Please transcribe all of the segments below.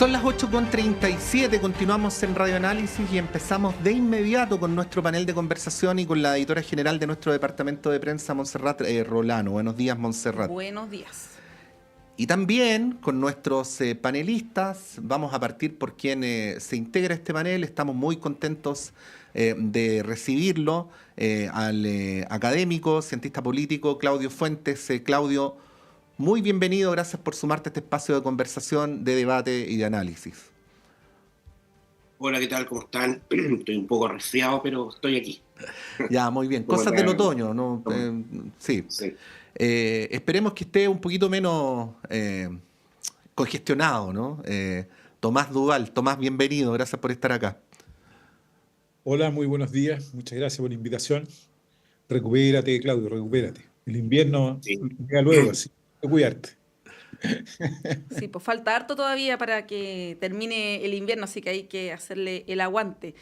Son las 8:37, continuamos en Radio Análisis y empezamos de inmediato con nuestro panel de conversación y con la editora general de nuestro departamento de prensa, Montserrat Rolano. Buenos días, Montserrat. Buenos días. Y también con nuestros panelistas, vamos a partir por quien se integra este panel. Estamos muy contentos de recibirlo, al académico, cientista político, Claudio Fuentes. Claudio, muy bienvenido, gracias por sumarte a este espacio de conversación, de debate y de análisis. Hola, ¿qué tal? ¿Cómo están? Estoy un poco resfriado, pero estoy aquí. Ya, muy bien. Cosas del otoño, ¿no? Sí. Esperemos que esté un poquito menos congestionado, ¿no? Tomás Duval, Tomás, bienvenido, gracias por estar acá. Hola, muy buenos días, muchas gracias por la invitación. Recupérate, Claudio, recupérate. El invierno llega luego, así que cuidarte. Sí, pues falta harto todavía para que termine el invierno, así que hay que hacerle el aguante.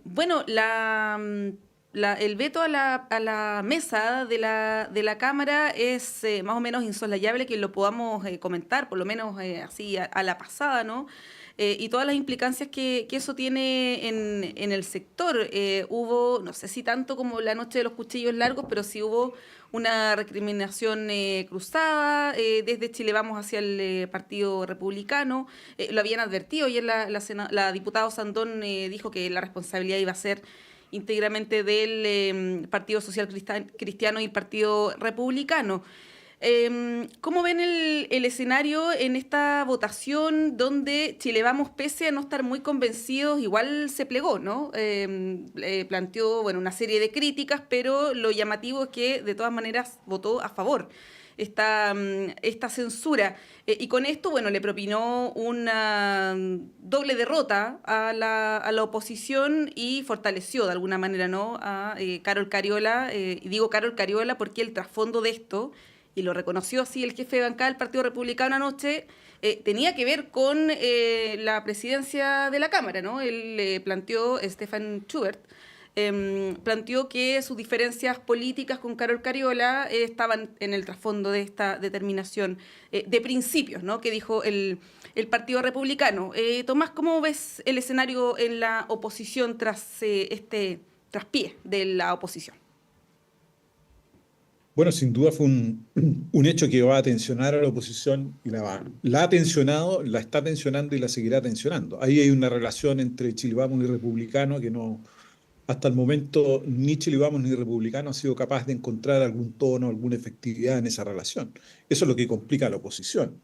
Bueno, el veto a la mesa de la Cámara es más o menos insoslayable que lo podamos comentar, por lo menos así a la pasada, ¿no? Y todas las implicancias que eso tiene en el sector. Hubo, no sé si tanto como la noche de los cuchillos largos, pero sí hubo una recriminación cruzada desde Chile Vamos hacia el Partido Republicano. Lo habían advertido, ayer la diputada Sandón dijo que la responsabilidad iba a ser íntegramente del Partido Social Cristiano y el Partido Republicano. ¿Cómo ven el escenario en esta votación donde Chile Vamos, pese a no estar muy convencidos, igual se plegó, ¿no? Planteó una serie de críticas, pero lo llamativo es que de todas maneras votó a favor esta censura. Y con esto, le propinó una doble derrota a la oposición y fortaleció de alguna manera, ¿no?, a Carol Cariola. Y digo Carol Cariola porque el trasfondo de esto, y lo reconoció así el jefe de bancada del Partido Republicano anoche, tenía que ver con la presidencia de la Cámara, ¿no? Él planteó, Stefan Schubert, planteó que sus diferencias políticas con Carol Cariola estaban en el trasfondo de esta determinación de principios, ¿no?, que dijo el Partido Republicano. Tomás, ¿cómo ves el escenario en la oposición tras este traspié de la oposición? Bueno, sin duda fue un hecho que va a tensionar a la oposición y la ha tensionado, la está tensionando y la seguirá tensionando. Ahí hay una relación entre Chile Vamos y Republicano que no, hasta el momento ni Chile Vamos ni Republicano ha sido capaz de encontrar algún tono, alguna efectividad en esa relación. Eso es lo que complica a la oposición.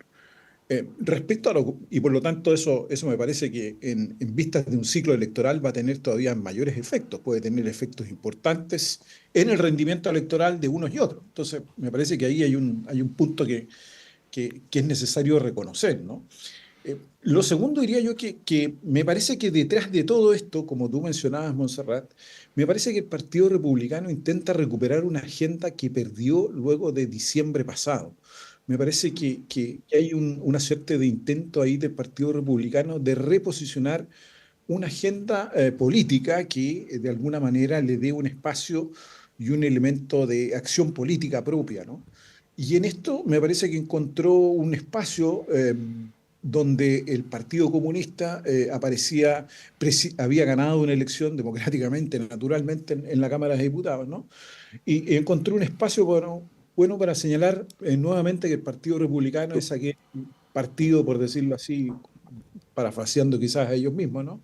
Respecto a y por lo tanto eso me parece que en vistas de un ciclo electoral va a tener todavía mayores efectos, puede tener efectos importantes en el rendimiento electoral de unos y otros. Entonces me parece que ahí hay un punto que es necesario reconocer, ¿no? Lo segundo diría yo que me parece que detrás de todo esto, como tú mencionabas, Montserrat, me parece que el Partido Republicano intenta recuperar una agenda que perdió luego de diciembre pasado. Me parece que hay una suerte de intento ahí del Partido Republicano de reposicionar una agenda política que de alguna manera le dé un espacio y un elemento de acción política propia, ¿no? Y en esto me parece que encontró un espacio donde el Partido Comunista había ganado una elección democráticamente, naturalmente, en la Cámara de Diputados, ¿no? Y encontró un espacio, bueno para señalar nuevamente que el Partido Republicano es aquel partido, por decirlo así, parafraseando quizás a ellos mismos, ¿no?,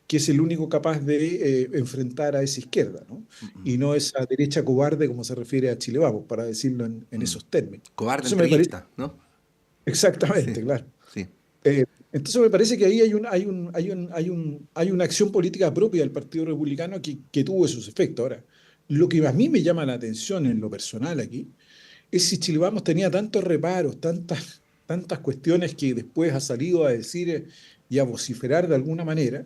que es el único capaz de enfrentar a esa izquierda, ¿no? Y no esa derecha cobarde como se refiere a Chile Vamos, para decirlo en esos términos. Cobarde Entonces, entreguista, ¿no? Exactamente, Sí, claro. sí. Entonces me parece que ahí hay una acción política propia del Partido Republicano que tuvo esos efectos. Ahora, lo que a mí me llama la atención en lo personal aquí es si Chile Vamos tenía tantos reparos, tantas cuestiones que después ha salido a decir y a vociferar de alguna manera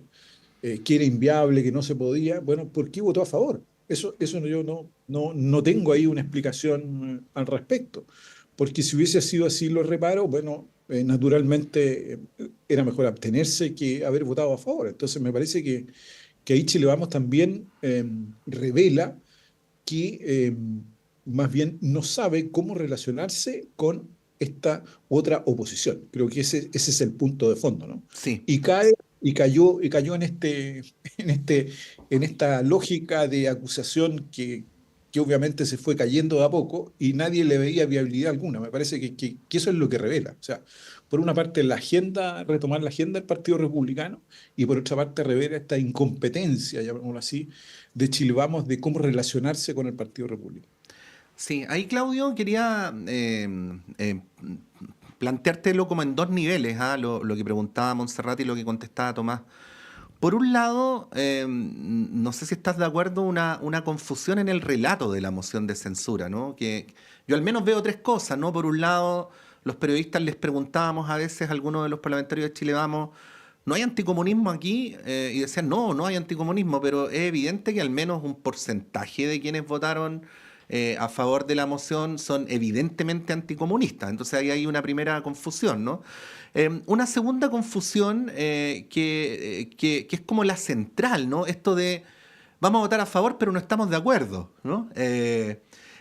que era inviable, que no se podía. Bueno, ¿por qué votó a favor? Eso yo no tengo ahí una explicación al respecto. Porque si hubiese sido así los reparos, bueno, naturalmente era mejor abstenerse que haber votado a favor. Entonces me parece que ahí Chile Vamos también revela que más bien no sabe cómo relacionarse con esta otra oposición. Creo que ese es el punto de fondo, ¿no? Sí. Y cayó en esta lógica de acusación que obviamente se fue cayendo de a poco y nadie le veía viabilidad alguna. Me parece que eso es lo que revela. O sea, por una parte retomar la agenda del Partido Republicano, y por otra parte revela esta incompetencia, llamémoslo así, de Chile Vamos, de cómo relacionarse con el Partido Republicano. Sí, ahí Claudio quería planteártelo como en dos niveles, ¿ah? Lo que preguntaba Montserrat y lo que contestaba Tomás. Por un lado, no sé si estás de acuerdo, una confusión en el relato de la moción de censura, ¿no? Que yo al menos veo tres cosas, ¿no? Por un lado, los periodistas les preguntábamos a veces a algunos de los parlamentarios de Chile Vamos, ¿no hay anticomunismo aquí? Y decían, no, no hay anticomunismo, pero es evidente que al menos un porcentaje de quienes votaron a favor de la moción son evidentemente anticomunistas. Entonces ahí hay una primera confusión, ¿no? Una segunda confusión que es como la central, ¿no? Esto de vamos a votar a favor, pero no estamos de acuerdo, ¿no?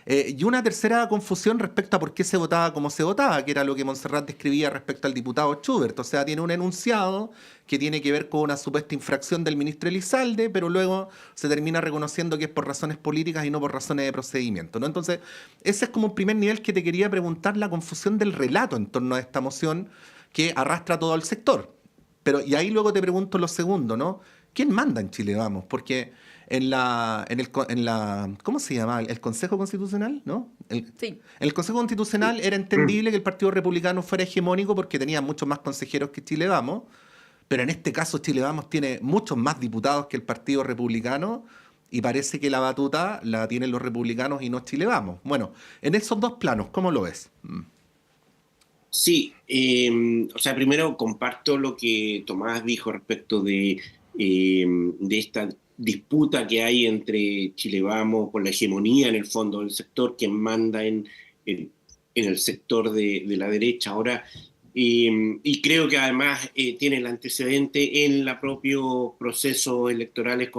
Y una tercera confusión respecto a por qué se votaba como se votaba, que era lo que Montserrat describía respecto al diputado Schubert. O sea, tiene un enunciado que tiene que ver con una supuesta infracción del ministro Elizalde, pero luego se termina reconociendo que es por razones políticas y no por razones de procedimiento, ¿no? Entonces, ese es como un primer nivel que te quería preguntar, la confusión del relato en torno a esta moción que arrastra todo el sector. Y ahí luego te pregunto lo segundo, ¿no? ¿Quién manda en Chile Vamos? Porque ¿cómo se llama? El Consejo Constitucional, ¿no? Sí. En el Consejo Constitucional era entendible que el Partido Republicano fuera hegemónico porque tenía muchos más consejeros que Chile Vamos, pero en este caso Chile Vamos tiene muchos más diputados que el Partido Republicano y parece que la batuta la tienen los republicanos y no Chile Vamos. Bueno, en esos dos planos, ¿cómo lo ves? Sí, o sea, primero comparto lo que Tomás dijo respecto de esta disputa que hay entre Chile Vamos por la hegemonía en el fondo del sector, quien manda en el sector de la derecha ahora, y creo que además tiene el antecedente en el propio proceso electoral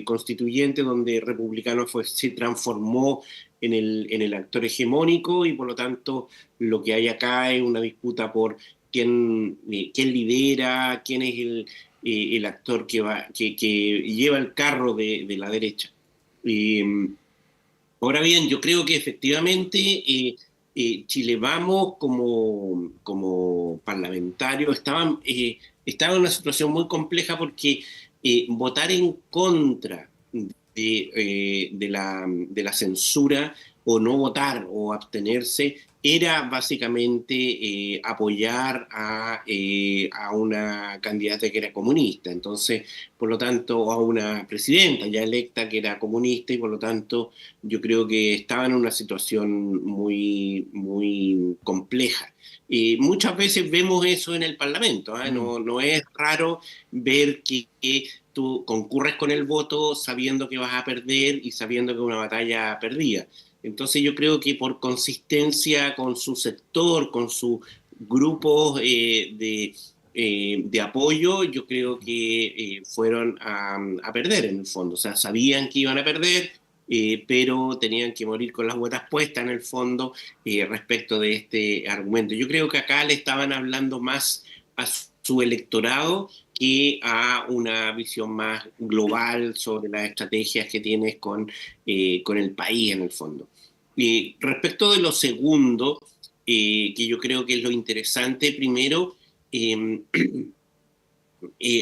constituyente, donde Republicano se transformó en el actor hegemónico, y por lo tanto lo que hay acá es una disputa por quién lidera, quién es el actor que lleva el carro de la derecha. Ahora bien, yo creo que efectivamente Chile Vamos como parlamentario estaba en una situación muy compleja, porque votar en contra de la censura, o no votar o abstenerse, era básicamente apoyar a una candidata que era comunista. Entonces, por lo tanto, a una presidenta ya electa que era comunista, y por lo tanto yo creo que estaba en una situación muy, muy compleja. Muchas veces vemos eso en el Parlamento, ¿eh? No es raro ver que tú concurres con el voto sabiendo que vas a perder y sabiendo que es una batalla perdida. Entonces yo creo que por consistencia con su sector, con sus grupos de apoyo, yo creo que fueron a perder en el fondo. O sea, sabían que iban a perder, pero tenían que morir con las botas puestas en el fondo respecto de este argumento. Yo creo que acá le estaban hablando más a su electorado que a una visión más global sobre las estrategias que tienes con el país en el fondo. Respecto de lo segundo, que yo creo que es lo interesante, primero,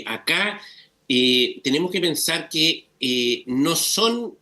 acá tenemos que pensar que no son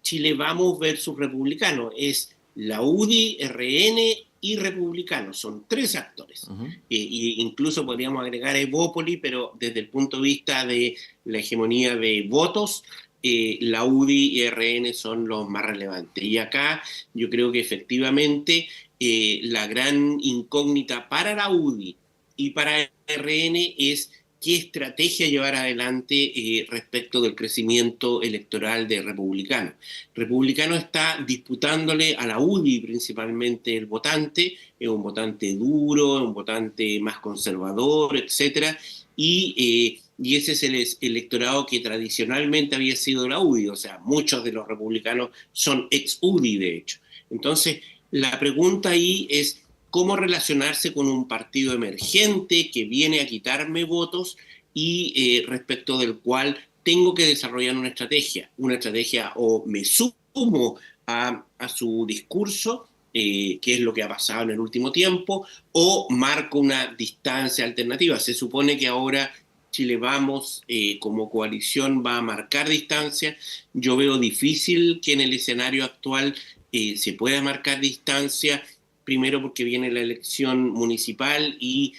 Chile Vamos versus Republicano, es la UDI, RN y Republicano, son tres actores. Incluso podríamos agregar Evópoli, pero desde el punto de vista de la hegemonía de votos, la UDI y RN son los más relevantes. Y acá yo creo que efectivamente la gran incógnita para la UDI y para RN es qué estrategia llevar adelante respecto del crecimiento electoral de Republicano. Republicano está disputándole a la UDI principalmente el votante, es un votante duro, un votante más conservador, etcétera, y ese es el electorado que tradicionalmente había sido la UDI, o sea, muchos de los republicanos son ex-UDI, de hecho. Entonces, la pregunta ahí es cómo relacionarse con un partido emergente que viene a quitarme votos y respecto del cual tengo que desarrollar una estrategia o me sumo a su discurso, que es lo que ha pasado en el último tiempo, o marco una distancia alternativa. Se supone que ahora Chile Vamos como coalición va a marcar distancia. Yo veo difícil que en el escenario actual se pueda marcar distancia, primero porque viene la elección municipal y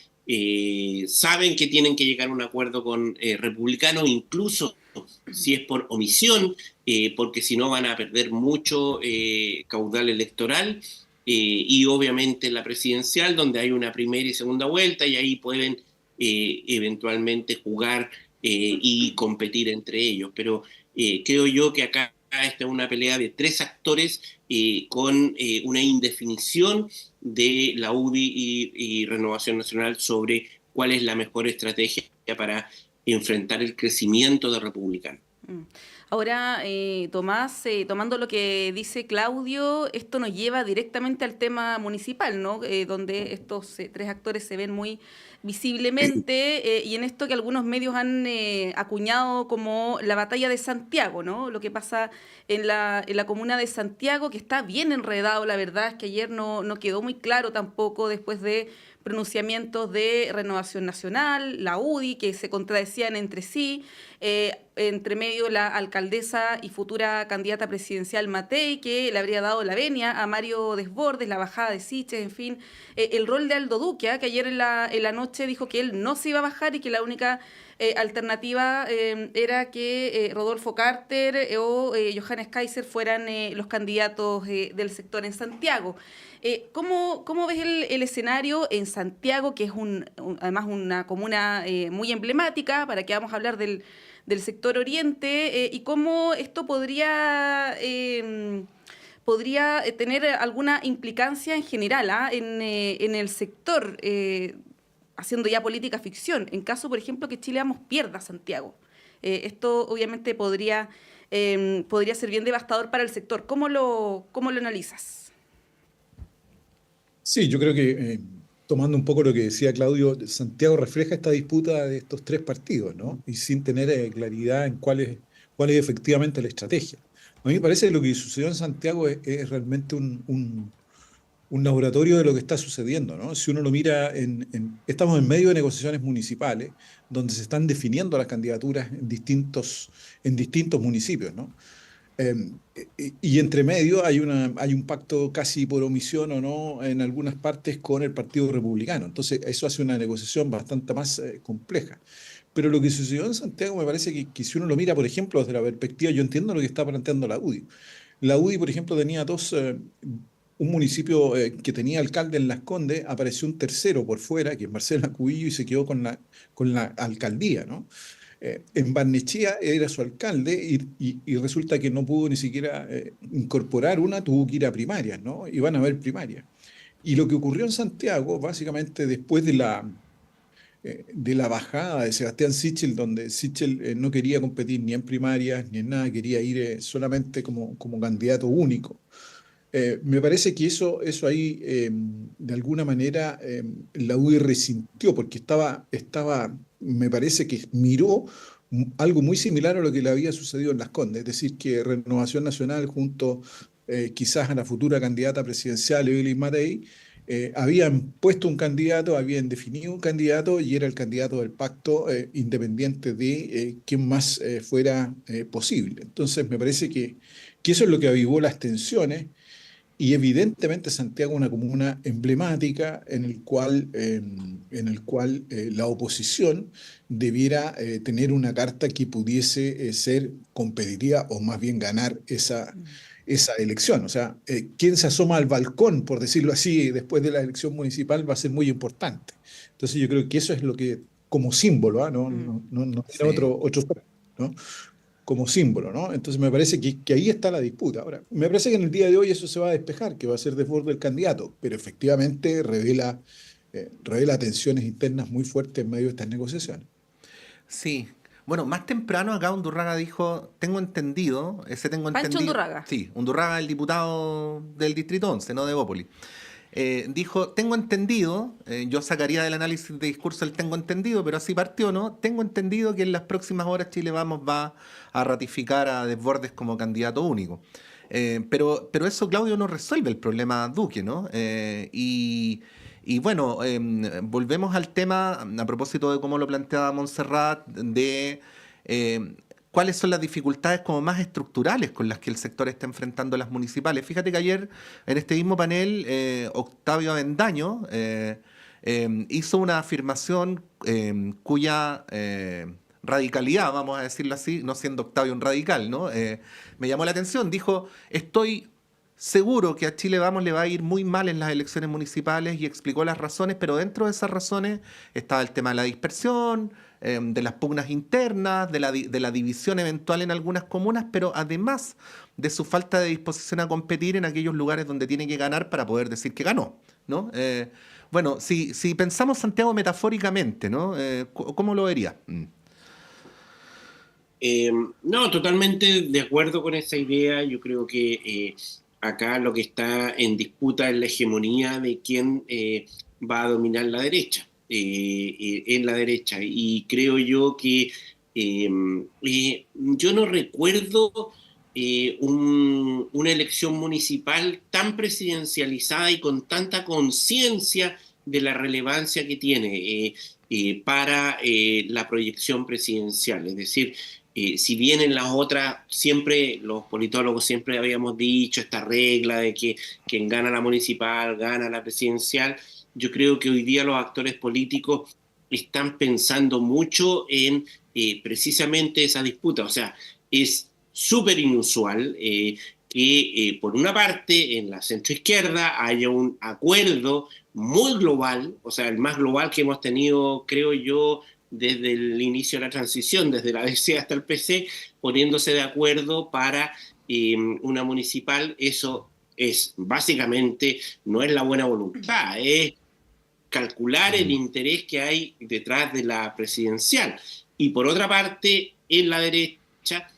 saben que tienen que llegar a un acuerdo con republicanos, incluso si es por omisión, porque si no van a perder mucho caudal electoral, y obviamente la presidencial, donde hay una primera y segunda vuelta, y ahí pueden eventualmente jugar y competir entre ellos. Pero creo yo que acá esta es una pelea de tres actores con una indefinición de la UDI y Renovación Nacional sobre cuál es la mejor estrategia para enfrentar el crecimiento de Republicano. Ahora, Tomás, tomando lo que dice Claudio, esto nos lleva directamente al tema municipal, ¿no? Donde estos tres actores se ven muy visiblemente, y en esto que algunos medios han acuñado como la batalla de Santiago, ¿no? Lo que pasa en la comuna de Santiago, que está bien enredado, la verdad es que ayer no quedó muy claro tampoco, después de pronunciamientos de Renovación Nacional, la UDI, que se contradecían entre sí, entre medio la alcaldesa y futura candidata presidencial Matei, que le habría dado la venia a Mario Desbordes, la bajada de Siches, en fin, el rol de Aldo Duque, que ayer en la noche dijo que él no se iba a bajar y que la única alternativa era que Rodolfo Carter o Johannes Kaiser fueran los candidatos del sector en Santiago. ¿Cómo ves el escenario en Santiago, que es además una comuna muy emblemática, para que vamos a hablar del sector oriente, y cómo esto podría tener alguna implicancia en general en el sector, haciendo ya política ficción, en caso, por ejemplo, que Chile Vamos pierda Santiago? Esto obviamente podría ser bien devastador para el sector. ¿Cómo lo analizas? Sí, yo creo que tomando un poco lo que decía Claudio, Santiago refleja esta disputa de estos tres partidos, ¿no? Y sin tener claridad en cuál es efectivamente la estrategia. A mí me parece que lo que sucedió en Santiago es realmente un laboratorio de lo que está sucediendo, ¿no? Si uno lo mira, estamos en medio de negociaciones municipales donde se están definiendo las candidaturas en distintos municipios, ¿no? Y entre medio hay un pacto casi por omisión o no en algunas partes con el Partido Republicano. Entonces eso hace una negociación bastante más compleja. Pero lo que sucedió en Santiago me parece que si uno lo mira, por ejemplo, desde la perspectiva, yo entiendo lo que está planteando la UDI. La UDI, por ejemplo, tenía un municipio que tenía alcalde en Las Condes, apareció un tercero por fuera, que es Marcela Cubillo, y se quedó con la alcaldía, ¿no? En Barnechea era su alcalde y resulta que no pudo ni siquiera incorporar tuvo que ir a primarias, ¿no? Y van a haber primarias. Y lo que ocurrió en Santiago, básicamente después de la bajada de Sebastián Sichel, donde Sichel no quería competir ni en primarias ni en nada, quería ir solamente como candidato único. Me parece que eso ahí, de alguna manera, la UDI resintió, porque me parece que miró algo muy similar a lo que le había sucedido en Las Condes, es decir, que Renovación Nacional junto quizás a la futura candidata presidencial, Evelyn Matei, habían puesto un candidato, habían definido un candidato y era el candidato del pacto, independiente de quién más fuera posible. Entonces me parece que eso es lo que avivó las tensiones. Y evidentemente Santiago es una comuna emblemática en el cual la oposición debiera tener una carta que pudiese ser competitiva o más bien ganar esa elección. O sea, quién se asoma al balcón, por decirlo así, después de la elección municipal va a ser muy importante. Entonces yo creo que eso es lo que, como símbolo, ¿no? No Sí. tiene otro, ¿no? Como símbolo, ¿no? Entonces me parece que ahí está la disputa. Ahora, me parece que en el día de hoy eso se va a despejar, que va a ser Desbordes el candidato, pero efectivamente revela tensiones internas muy fuertes en medio de estas negociaciones. Sí. Bueno, más temprano acá Undurraga dijo, tengo entendido. Pancho Undurraga. Sí, Undurraga, el diputado del Distrito 11, no de Bópoli. dijo, tengo entendido, yo sacaría del análisis de discurso el tengo entendido, pero así partió, ¿no? Tengo entendido que en las próximas horas Chile Vamos va a ratificar a Desbordes como candidato único. Pero eso, Claudio, no resuelve el problema Duque, ¿no? Y bueno, volvemos al tema, a propósito de cómo lo planteaba Montserrat, de cuáles son las dificultades como más estructurales con las que el sector está enfrentando las municipales. Fíjate que ayer en este mismo panel, Octavio Avendaño hizo una afirmación cuya radicalidad, vamos a decirlo así, no siendo Octavio un radical, ¿no? Me llamó la atención, dijo, estoy seguro que a Chile Vamos le va a ir muy mal en las elecciones municipales, y explicó las razones, pero dentro de esas razones estaba el tema de la dispersión, de las pugnas internas, de la división eventual en algunas comunas, pero además de su falta de disposición a competir en aquellos lugares donde tiene que ganar para poder decir que ganó, ¿no? Bueno, si pensamos Santiago metafóricamente, ¿no? ¿Cómo lo vería? No, totalmente de acuerdo con esa idea. Yo creo que acá lo que está en disputa es la hegemonía de quién va a dominar la derecha, en la derecha. Y creo yo que yo no recuerdo una elección municipal tan presidencializada y con tanta conciencia de la relevancia que tiene para la proyección presidencial. Es decir, si bien en las otras, siempre los politólogos siempre habíamos dicho esta regla de que quien gana la municipal gana la presidencial, yo creo que hoy día los actores políticos están pensando mucho en precisamente esa disputa. O sea, es súper inusual que por una parte en la centroizquierda haya un acuerdo muy global, o sea, el más global que hemos tenido, creo yo, desde el inicio de la transición, desde la DC hasta el PC, poniéndose de acuerdo para una municipal. Eso es básicamente, no es la buena voluntad, es calcular el interés que hay detrás de la presidencial. Y por otra parte, en la derecha,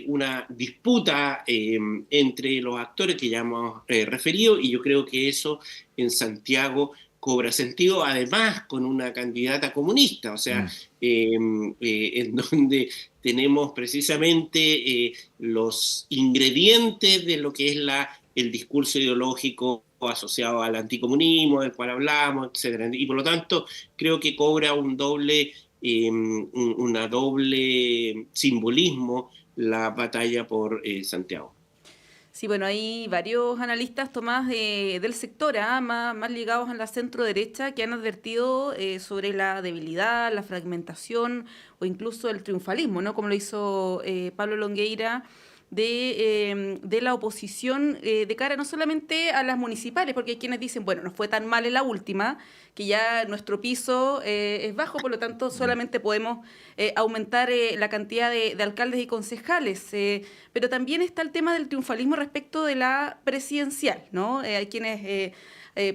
una disputa entre los actores que ya hemos referido, y yo creo que eso en Santiago cobra sentido, además con una candidata comunista, o sea, en donde tenemos precisamente los ingredientes de lo que es el discurso ideológico asociado al anticomunismo, del cual hablamos, etcétera. Y por lo tanto, creo que cobra una doble simbolismo la batalla por Santiago. Sí, bueno, hay varios analistas, Tomás, del sector, más ligados a la centro-derecha, que han advertido sobre la debilidad, la fragmentación o incluso el triunfalismo, ¿no? Como lo hizo Pablo Longueira, de la oposición de cara no solamente a las municipales, porque hay quienes dicen, bueno, nos fue tan mal en la última, que ya nuestro piso es bajo, por lo tanto solamente podemos aumentar la cantidad de alcaldes y concejales. Pero también está el tema del triunfalismo respecto de la presidencial, ¿no? Hay quienes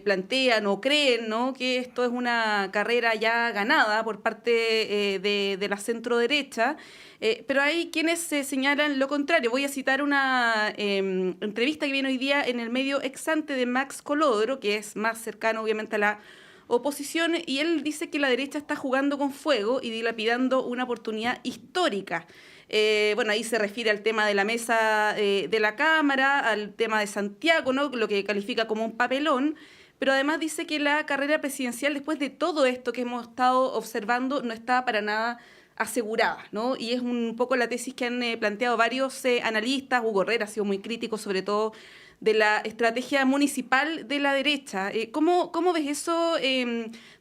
plantean o creen, ¿no?, que esto es una carrera ya ganada por parte de la centro-derecha, pero hay quienes señalan lo contrario. Voy a citar una entrevista que viene hoy día en el medio Exante de Max Colodro, que es más cercano obviamente a la oposición, y él dice que la derecha está jugando con fuego y dilapidando una oportunidad histórica. Bueno, ahí se refiere al tema de la mesa de la Cámara, al tema de Santiago, ¿no?, lo que califica como un papelón, pero además dice que la carrera presidencial, después de todo esto que hemos estado observando, no está para nada asegurada, ¿no? Y es un poco la tesis que han planteado varios analistas. Hugo Herrera ha sido muy crítico, sobre todo de la estrategia municipal de la derecha. ¿Cómo ves eso,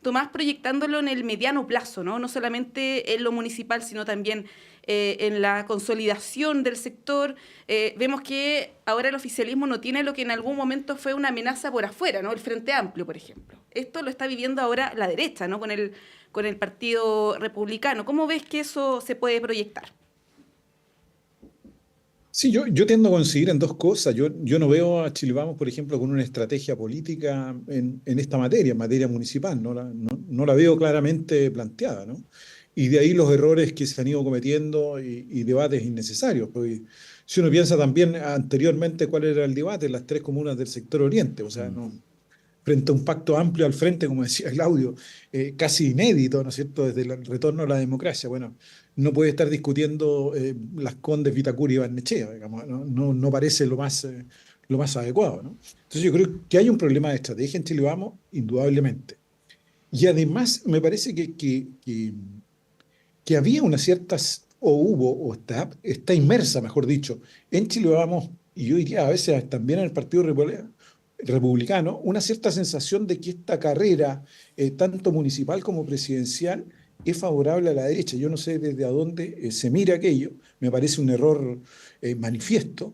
Tomás, proyectándolo en el mediano plazo, ¿no? No solamente en lo municipal, sino también en la consolidación del sector? Vemos que ahora el oficialismo no tiene lo que en algún momento fue una amenaza por afuera, ¿no? El Frente Amplio, por ejemplo. Esto lo está viviendo ahora la derecha, ¿no?, con el Partido Republicano. ¿Cómo ves que eso se puede proyectar? Sí, yo tiendo a coincidir en dos cosas. Yo no veo a Chile Vamos, por ejemplo, con una estrategia política en esta materia, en materia municipal. No la veo claramente planteada, ¿no? Y de ahí los errores que se han ido cometiendo y debates innecesarios. Porque si uno piensa también anteriormente cuál era el debate en las tres comunas del sector oriente, o sea, frente a un pacto amplio al frente, como decía Claudio, casi inédito, ¿no es cierto?, desde el retorno a la democracia. Bueno, no puede estar discutiendo Las Condes, Vitacura y Barnechea, digamos, no parece lo más adecuado, ¿no? Entonces yo creo que hay un problema de estrategia en Chile Vamos, indudablemente. Y además me parece que había unas ciertas, o hubo, o está inmersa, mejor dicho, en Chile Vamos, y yo diría a veces también en el Partido Republicano, una cierta sensación de que esta carrera, tanto municipal como presidencial, es favorable a la derecha. Yo no sé desde a dónde se mira aquello, me parece un error manifiesto.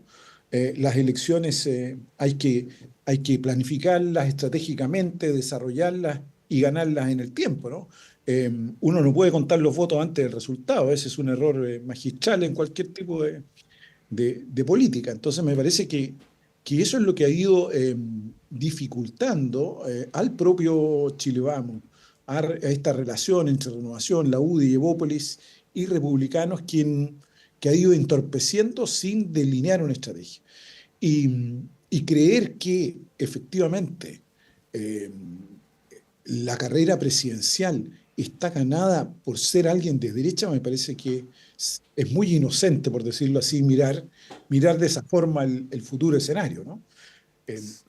Las elecciones hay que planificarlas estratégicamente, desarrollarlas y ganarlas en el tiempo, ¿no? Uno no puede contar los votos antes del resultado, ese es un error magistral en cualquier tipo de política. Entonces me parece que eso es lo que ha ido dificultando al propio Chile Vamos, a esta relación entre Renovación, la UDI, Evópolis y Republicanos, que ha ido entorpeciendo sin delinear una estrategia. Y creer que efectivamente la carrera presidencial está ganada por ser alguien de derecha, me parece que es muy inocente, por decirlo así, mirar de esa forma el futuro escenario, ¿no?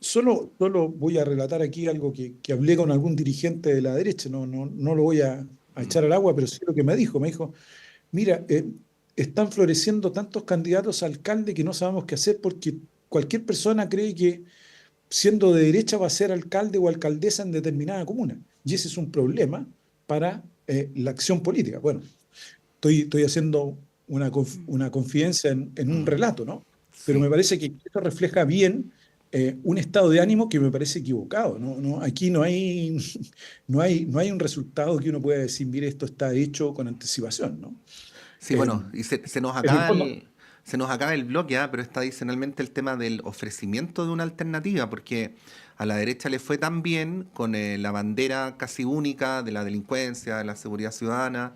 Solo voy a relatar aquí algo que hablé con algún dirigente de la derecha, no lo voy a echar al agua, pero sí lo que me dijo, mira, están floreciendo tantos candidatos a alcalde que no sabemos qué hacer porque cualquier persona cree que siendo de derecha va a ser alcalde o alcaldesa en determinada comuna. Y ese es un problema para la acción política. Bueno, estoy haciendo una confidencia en un relato, ¿no? Pero me parece que esto refleja bien un estado de ánimo que me parece equivocado, ¿no? Aquí no hay un resultado que uno pueda decir, mire, esto está hecho con anticipación, ¿no? Sí, bueno, y se nos acaba el bloque, pero está adicionalmente el tema del ofrecimiento de una alternativa, porque a la derecha le fue tan bien con la bandera casi única de la delincuencia, de la seguridad ciudadana,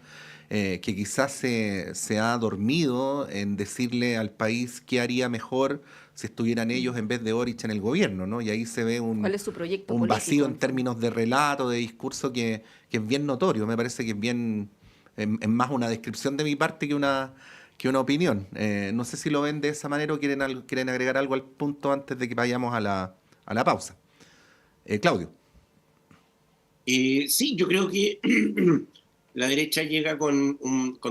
que quizás se ha dormido en decirle al país qué haría mejor si estuvieran ellos en vez de Boric en el gobierno, ¿no? Y ahí se ve ¿Cuál es su proyecto un político, vacío en en términos de relato, de discurso, que es bien notorio. Me parece que es más una descripción de mi parte que una opinión. No sé si lo ven de esa manera o quieren agregar algo al punto antes de que vayamos a la pausa. Claudio. Sí, yo creo que la derecha llega con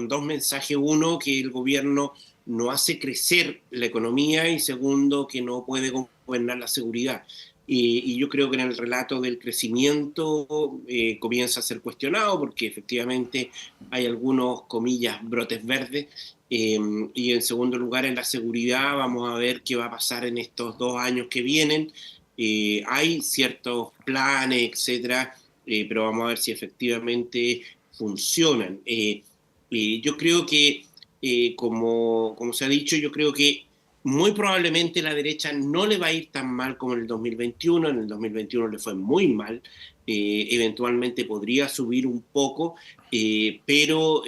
dos mensajes. Uno, que el gobierno no hace crecer la economía, y segundo, que no puede gobernar la seguridad. Y yo creo que en el relato del crecimiento comienza a ser cuestionado, porque efectivamente hay algunos, comillas, brotes verdes. Y en segundo lugar, en la seguridad, vamos a ver qué va a pasar en estos 2 años que vienen. Hay ciertos planes, etcétera, pero vamos a ver si efectivamente funcionan. Yo creo que, como se ha dicho, yo creo que muy probablemente la derecha no le va a ir tan mal como en el 2021. En el 2021 le fue muy mal. Eventualmente podría subir un poco, pero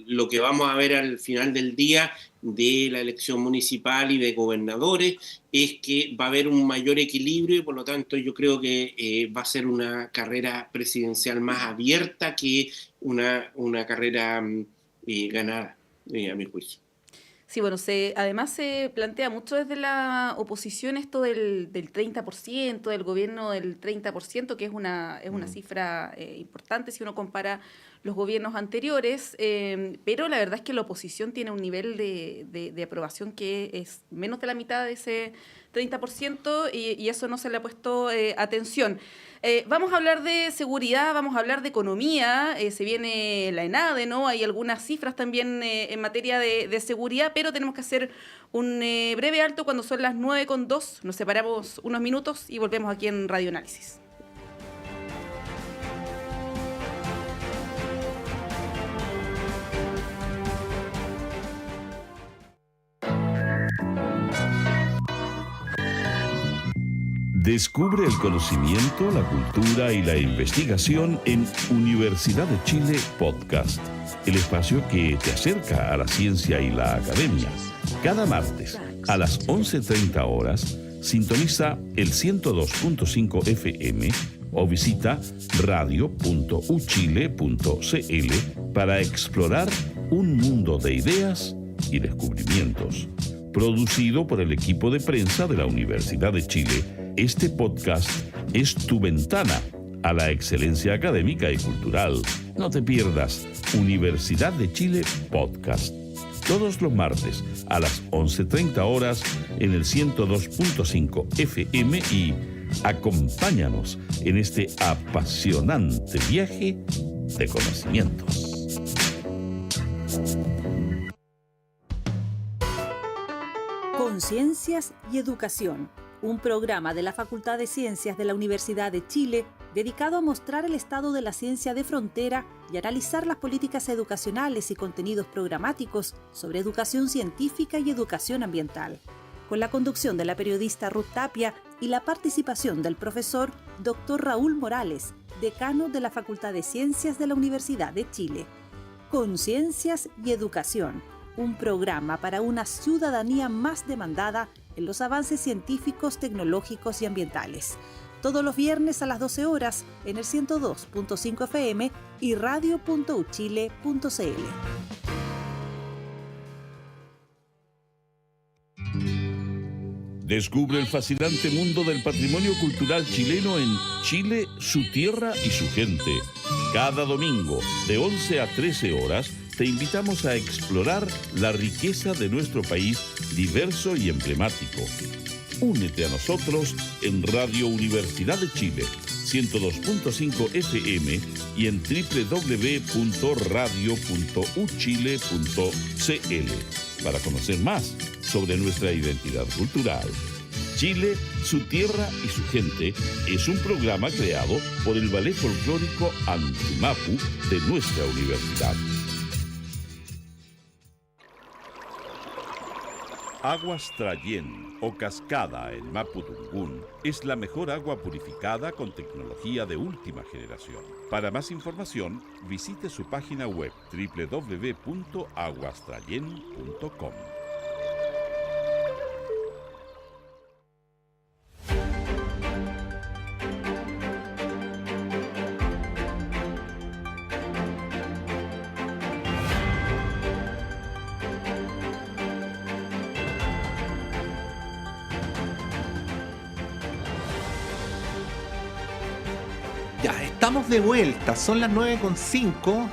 lo que vamos a ver al final del día de la elección municipal y de gobernadores es que va a haber un mayor equilibrio, y por lo tanto yo creo que va a ser una carrera presidencial más abierta que una carrera ganada, a mi juicio. Sí, bueno, además se plantea mucho desde la oposición esto del 30%, del gobierno del 30%, que es una cifra importante si uno compara los gobiernos anteriores, pero la verdad es que la oposición tiene un nivel de aprobación que es menos de la mitad de ese 30%, y eso no se le ha puesto atención. Vamos a hablar de seguridad, vamos a hablar de economía, se viene la ENADE, ¿no? Hay algunas cifras también en materia de seguridad, pero tenemos que hacer un breve alto cuando son las 9:02. Nos separamos unos minutos y volvemos aquí en Radio Análisis. Descubre el conocimiento, la cultura y la investigación en Universidad de Chile Podcast, el espacio que te acerca a la ciencia y la academia. Cada martes a las 11:30 horas Sintoniza el 102.5 FM o visita radio.uchile.cl para explorar un mundo de ideas y descubrimientos. Producido por el equipo de prensa de la Universidad de Chile, este podcast es tu ventana a la excelencia académica y cultural. No te pierdas Universidad de Chile Podcast. Todos los martes a las 11:30 horas en el 102.5 FM y acompáñanos en este apasionante viaje de conocimientos. Conciencias y Educación, un programa de la Facultad de Ciencias de la Universidad de Chile dedicado a mostrar el estado de la ciencia de frontera y analizar las políticas educacionales y contenidos programáticos sobre educación científica y educación ambiental, con la conducción de la periodista Ruth Tapia y la participación del profesor Dr. Raúl Morales, decano de la Facultad de Ciencias de la Universidad de Chile. Conciencias y Educación, un programa para una ciudadanía más demandada en los avances científicos, tecnológicos y ambientales. Todos los viernes a las 12 horas en el 102.5 FM y radio.uchile.cl. Descubre el fascinante mundo del patrimonio cultural chileno en Chile, su tierra y su gente. Cada domingo, de 11 a 13 horas, te invitamos a explorar la riqueza de nuestro país diverso y emblemático. Únete a nosotros en Radio Universidad de Chile, 102.5 FM y en www.radio.uchile.cl para conocer más sobre nuestra identidad cultural. Chile, su tierra y su gente es un programa creado por el Ballet Folclórico Antumapu de nuestra universidad. Aguas Trayén o Cascada en Mapudungún es la mejor agua purificada con tecnología de última generación. Para más información, visite su página web www.aguastrayen.com. Estamos de vuelta, son las 9:05,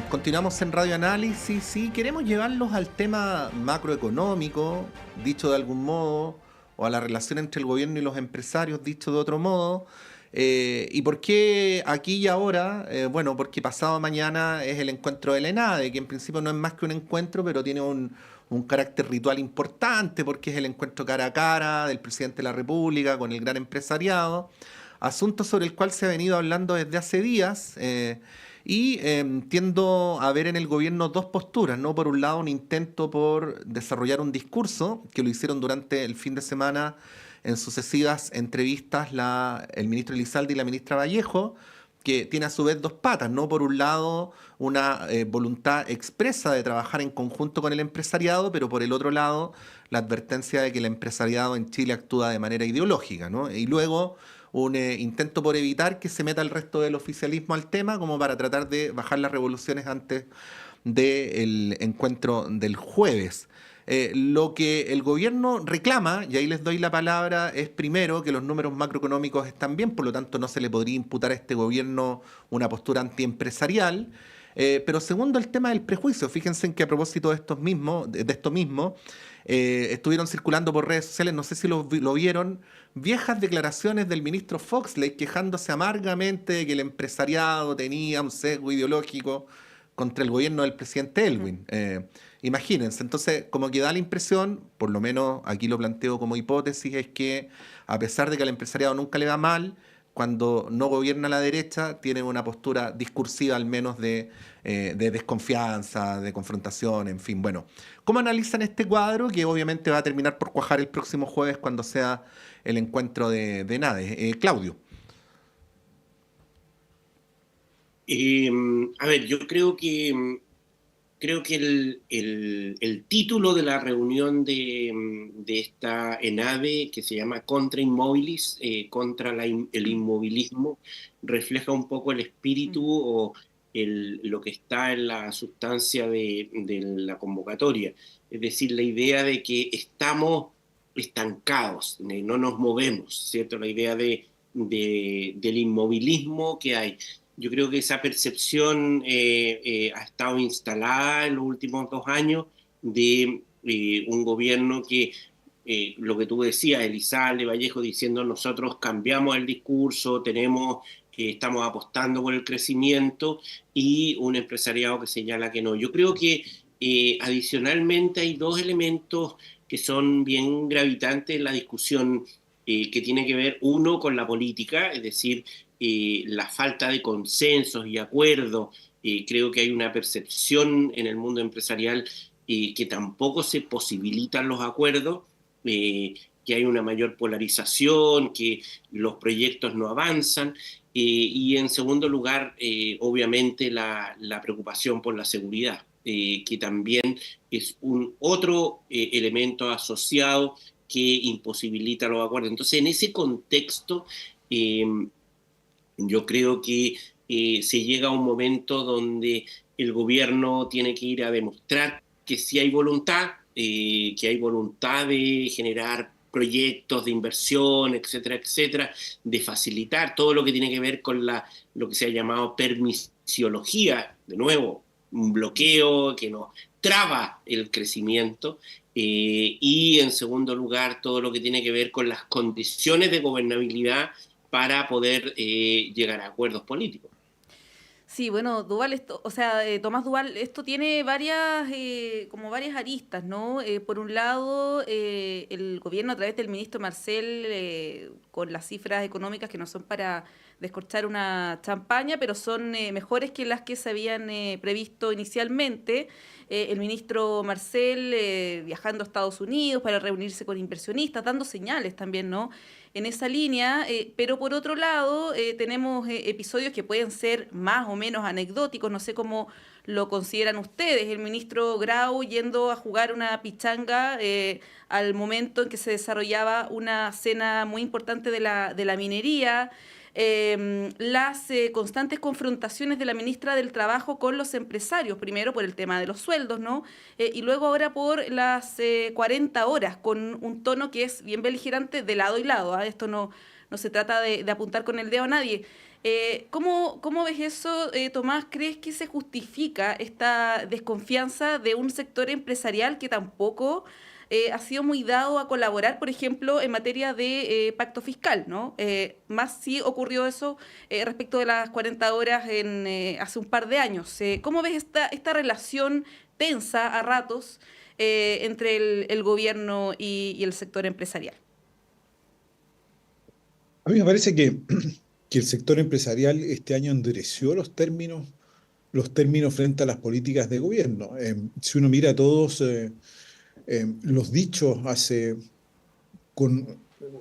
continuamos en Radio Análisis y queremos llevarlos al tema macroeconómico, dicho de algún modo, o a la relación entre el gobierno y los empresarios, dicho de otro modo. ¿Y por qué aquí y ahora? Bueno, porque pasado mañana es el encuentro del ENADE, que en principio no es más que un encuentro, pero tiene un carácter ritual importante, porque es el encuentro cara a cara del presidente de la República con el gran empresariado. Asunto sobre el cual se ha venido hablando desde hace días y tiendo a ver en el gobierno dos posturas, ¿no? Por un lado, un intento por desarrollar un discurso, que lo hicieron durante el fin de semana en sucesivas entrevistas el ministro Elizalde y la ministra Vallejo, que tiene a su vez dos patas, ¿no? Por un lado, una voluntad expresa de trabajar en conjunto con el empresariado, pero por el otro lado, la advertencia de que el empresariado en Chile actúa de manera ideológica, ¿no? Y luego un intento por evitar que se meta el resto del oficialismo al tema, como para tratar de bajar las revoluciones antes del encuentro del jueves. Lo que el gobierno reclama, y ahí les doy la palabra, es primero que los números macroeconómicos están bien, por lo tanto no se le podría imputar a este gobierno una postura antiempresarial. Pero segundo, el tema del prejuicio. Fíjense en que a propósito de esto mismo, estuvieron circulando por redes sociales, no sé si lo vieron, viejas declaraciones del ministro Foxley quejándose amargamente de que el empresariado tenía un sesgo ideológico contra el gobierno del presidente Elwin. Imagínense, entonces como que da la impresión, por lo menos aquí lo planteo como hipótesis, es que a pesar de que al empresariado nunca le va mal, cuando no gobierna la derecha, tiene una postura discursiva al menos de desconfianza, de confrontación, en fin. Bueno, ¿cómo analizan este cuadro que obviamente va a terminar por cuajar el próximo jueves cuando sea el encuentro de ENADE? Claudio. A ver, yo creo que creo que el título de la reunión de esta ENADE, que se llama Contra Inmobilis, contra el inmovilismo, refleja un poco el espíritu o lo que está en la sustancia de la convocatoria. Es decir, la idea de que estamos estancados, no nos movemos, ¿cierto? La idea del inmovilismo que hay. Yo creo que esa percepción ha estado instalada en los últimos 2 años de un gobierno que, lo que tú decías, Elizalde, Vallejo, diciendo nosotros cambiamos el discurso, estamos apostando por el crecimiento, y un empresariado que señala que no. Yo creo que adicionalmente hay 2 elementos que son bien gravitantes en la discusión, que tiene que ver, uno, con la política, es decir, la falta de consensos y acuerdos. Creo que hay una percepción en el mundo empresarial que tampoco se posibilitan los acuerdos, que hay una mayor polarización, que los proyectos no avanzan, y en segundo lugar, obviamente, la preocupación por la seguridad, que también es un otro elemento asociado que imposibilita los acuerdos. Entonces, en ese contexto, yo creo que se llega a un momento donde el gobierno tiene que ir a demostrar que sí hay voluntad, que hay voluntad de generar proyectos de inversión, etcétera, etcétera, de facilitar todo lo que tiene que ver con lo que se ha llamado permisiología, de nuevo, un bloqueo que nos traba el crecimiento, y en segundo lugar todo lo que tiene que ver con las condiciones de gobernabilidad para poder llegar a acuerdos políticos. Sí, bueno, Tomás Duval, esto tiene varias aristas, ¿no? Por un lado, el gobierno a través del ministro Marcel, con las cifras económicas que no son para descorchar una champaña, pero son mejores que las que se habían previsto inicialmente. El ministro Marcel viajando a Estados Unidos para reunirse con inversionistas, dando señales también, ¿no?, en esa línea, pero por otro lado tenemos episodios que pueden ser más o menos anecdóticos, no sé cómo lo consideran ustedes. El ministro Grau yendo a jugar una pichanga al momento en que se desarrollaba una cena muy importante de la minería. Las constantes confrontaciones de la ministra del Trabajo con los empresarios, primero por el tema de los sueldos, ¿no? Y luego ahora por las 40 horas, con un tono que es bien beligerante de lado y lado, ¿eh? Esto no se trata de apuntar con el dedo a nadie. ¿Cómo ves eso, Tomás? ¿Crees que se justifica esta desconfianza de un sector empresarial que tampoco ha sido muy dado a colaborar, por ejemplo, en materia de pacto fiscal, ¿no? Más sí ocurrió eso respecto de las 40 horas hace un par de años. ¿Cómo ves esta relación tensa a ratos entre el gobierno y el sector empresarial? A mí me parece que el sector empresarial este año endureció los términos frente a las políticas de gobierno. Si uno mira todos los dichos